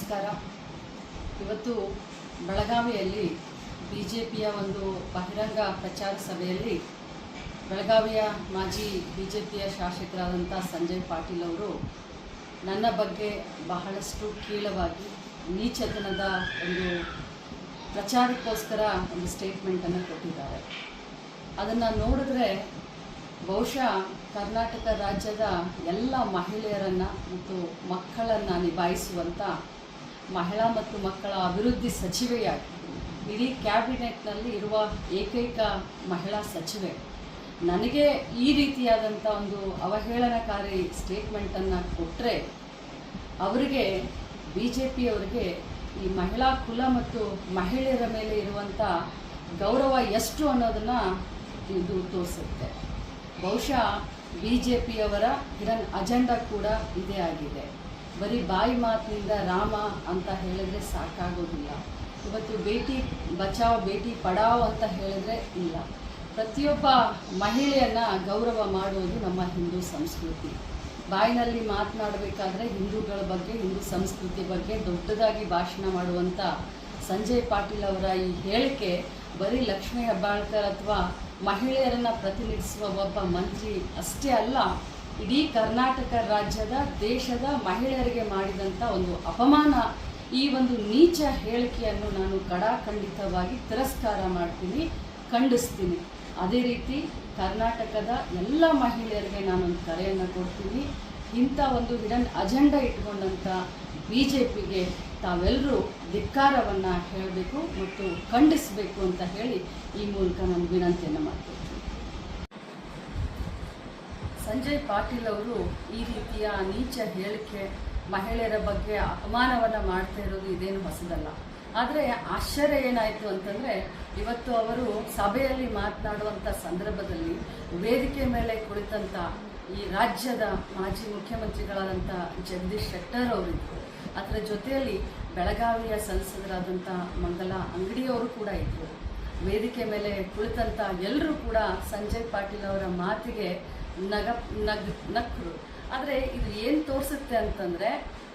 ನಮಸ್ಕಾರ. ಇವತ್ತು ಬೆಳಗಾವಿಯಲ್ಲಿ ಬಿಜೆಪಿಯ ಒಂದು ಬಹಿರಂಗ ಪ್ರಚಾರ ಸಭೆಯಲ್ಲಿ ಬೆಳಗಾವಿಯ ಮಾಜಿ ಬಿಜೆಪಿಯ ಶಾಸಕರಾದಂಥ ಸಂಜಯ್ ಪಾಟೀಲ್ ಅವರು ನನ್ನ ಬಗ್ಗೆ ಬಹಳಷ್ಟು ಕೀಳವಾಗಿ ನೀಚತನದ ಒಂದು ಪ್ರಚಾರಕ್ಕೋಸ್ಕರ ಒಂದು ಸ್ಟೇಟ್ಮೆಂಟನ್ನು ಕೊಟ್ಟಿದ್ದಾರೆ. ಅದನ್ನು ನೋಡಿದ್ರೆ ಬಹುಶಃ ಕರ್ನಾಟಕ ರಾಜ್ಯದ ಎಲ್ಲ ಮಹಿಳೆಯರನ್ನು ಮತ್ತು ಮಕ್ಕಳನ್ನು ನಿಭಾಯಿಸುವಂಥ ಮಹಿಳಾ ಮತ್ತು ಮಕ್ಕಳ ಅಭಿವೃದ್ಧಿ ಸಚಿವೆಯಾಗಿ ಇಡೀ ಕ್ಯಾಬಿನೆಟ್ನಲ್ಲಿ ಇರುವ ಏಕೈಕ ಮಹಿಳಾ ಸಚಿವೆ ನನಗೆ ಈ ರೀತಿಯಾದಂಥ ಒಂದು ಅವಹೇಳನಕಾರಿ ಸ್ಟೇಟ್ಮೆಂಟನ್ನು ಕೊಟ್ಟರೆ ಅವರಿಗೆ ಬಿ ಜೆ ಪಿಯವರಿಗೆ ಈ ಮಹಿಳಾ ಕುಲ ಮತ್ತು ಮಹಿಳೆಯರ ಮೇಲೆ ಇರುವಂಥ ಗೌರವ ಎಷ್ಟು ಅನ್ನೋದನ್ನು ಇದು ತೋರಿಸುತ್ತೆ. ಬಹುಶಃ ಬಿ ಜೆ ಪಿಯವರ ಹಿಡನ್ ಅಜೆಂಡಾ ಕೂಡ ಇದೇ ಆಗಿದೆ. ಬರೀ ಬಾಯಿ ಮಾತಿನಿಂದ ರಾಮ ಅಂತ ಹೇಳಿದ್ರೆ ಸಾಕಾಗೋದಿಲ್ಲ. ಇವತ್ತು ಬೇಟಿ ಬಚಾವ್ ಬೇಟಿ ಪಡಾವ್ ಅಂತ ಹೇಳಿದ್ರೆ ಇಲ್ಲ. ಪ್ರತಿಯೊಬ್ಬ ಮಹಿಳೆಯನ್ನು ಗೌರವ ಮಾಡುವುದು ನಮ್ಮ ಹಿಂದೂ ಸಂಸ್ಕೃತಿ. ಬಾಯಿನಲ್ಲಿ ಮಾತನಾಡಬೇಕಾದ್ರೆ ಹಿಂದೂಗಳ ಬಗ್ಗೆ, ಹಿಂದೂ ಸಂಸ್ಕೃತಿ ಬಗ್ಗೆ ದೊಡ್ಡದಾಗಿ ಭಾಷಣ ಮಾಡುವಂಥ ಸಂಜಯ್ ಪಾಟೀಲ್ ಅವರ ಈ ಹೇಳಿಕೆ ಬರೀ ಲಕ್ಷ್ಮೀ ಹೆಬ್ಬಾಳ್ಕರ್ ಅಥವಾ ಮಹಿಳೆಯರನ್ನು ಪ್ರತಿನಿಧಿಸುವ ಒಬ್ಬ ಮಂತ್ರಿ ಅಷ್ಟೇ ಅಲ್ಲ, ಇಡೀ ಕರ್ನಾಟಕ ರಾಜ್ಯದ ದೇಶದ ಮಹಿಳೆಯರಿಗೆ ಮಾಡಿದಂಥ ಒಂದು ಅಪಮಾನ. ಈ ಒಂದು ನೀಚ ಹೇಳಿಕೆಯನ್ನು ನಾನು ಖಂಡಿತವಾಗಿ ತಿರಸ್ಕಾರ ಮಾಡ್ತೀನಿ, ಖಂಡಿಸ್ತೀನಿ. ಅದೇ ರೀತಿ ಕರ್ನಾಟಕದ ಎಲ್ಲ ಮಹಿಳೆಯರಿಗೆ ನಾನೊಂದು ಕರೆಯನ್ನು ಕೊಡ್ತೀನಿ. ಇಂಥ ಒಂದು ಹಿಡನ್ ಅಜೆಂಡಾ ಇಟ್ಕೊಂಡಂಥ ಬಿ ಜೆ ಪಿಗೆ ತಾವೆಲ್ಲರೂ ಧಿಕ್ಕಾರವನ್ನು ಹೇಳಬೇಕು ಮತ್ತು ಖಂಡಿಸಬೇಕು ಅಂತ ಹೇಳಿ ಈ ಮೂಲಕ ನಾನು ವಿನಂತಿಯನ್ನು ಮಾಡ್ತೀನಿ. ಸಂಜಯ್ ಪಾಟೀಲ್ ಅವರು ಈ ರೀತಿಯ ನೀಚ ಹೇಳಿಕೆ, ಮಹಿಳೆಯರ ಬಗ್ಗೆ ಅಪಮಾನವನ್ನು ಮಾಡ್ತಾ ಇರೋದು ಇದೇನು ಹೊಸದಲ್ಲ. ಆದರೆ ಆಶ್ಚರ್ಯ ಏನಾಯಿತು ಅಂತಂದರೆ, ಇವತ್ತು ಅವರು ಸಭೆಯಲ್ಲಿ ಮಾತನಾಡುವಂಥ ಸಂದರ್ಭದಲ್ಲಿ ವೇದಿಕೆ ಮೇಲೆ ಕುಳಿತಂಥ ಈ ರಾಜ್ಯದ ಮಾಜಿ ಮುಖ್ಯಮಂತ್ರಿಗಳಾದಂಥ ಜಗದೀಶ್ ಶೆಟ್ಟರ್ ಅವರಿದ್ದರು. ಅದರ ಜೊತೆಯಲ್ಲಿ ಬೆಳಗಾವಿಯ ಸಂಸದರಾದಂಥ ಮಂಗಲಾ ಅಂಗಡಿಯವರು ಕೂಡ ಇದ್ದರು. ವೇದಿಕೆ ಮೇಲೆ ಕುಳಿತಂಥ ಎಲ್ಲರೂ ಕೂಡ ಸಂಜಯ್ ಪಾಟೀಲ್ ಅವರ ಮಾತಿಗೆ ನಕ್ಕರು. ಆದರೆ ಇದು ಏನು ತೋರಿಸುತ್ತೆ ಅಂತಂದರೆ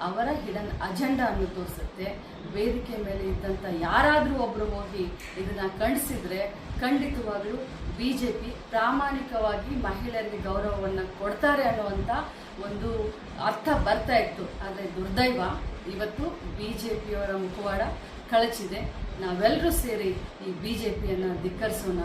ಅವರ ಹಿಡನ್ ಅಜೆಂಡಾ ಅನ್ನು ತೋರಿಸುತ್ತೆ. ವೇದಿಕೆ ಮೇಲೆ ಇದ್ದಂಥ ಯಾರಾದರೂ ಒಬ್ಬರು ಹೋಗಿ ಇದನ್ನು ಖಂಡಿಸಿದರೆ ಖಂಡಿತವಾಗಲೂ ಬಿ ಜೆ ಪಿ ಪ್ರಾಮಾಣಿಕವಾಗಿ ಮಹಿಳೆಯರಿಗೆ ಗೌರವವನ್ನು ಕೊಡ್ತಾರೆ ಅನ್ನುವಂಥ ಒಂದು ಅರ್ಥ ಬರ್ತಾ ಇತ್ತು. ಆದರೆ ದುರ್ದೈವ, ಇವತ್ತು ಬಿ ಜೆ ಪಿಯವರ ಮುಖವಾಡ ಕಳಚಿದೆ. ನಾವೆಲ್ಲರೂ ಸೇರಿ ಈ ಬಿ ಜೆ ಪಿಯನ್ನು ಧಿಕ್ಕರಿಸೋಣ.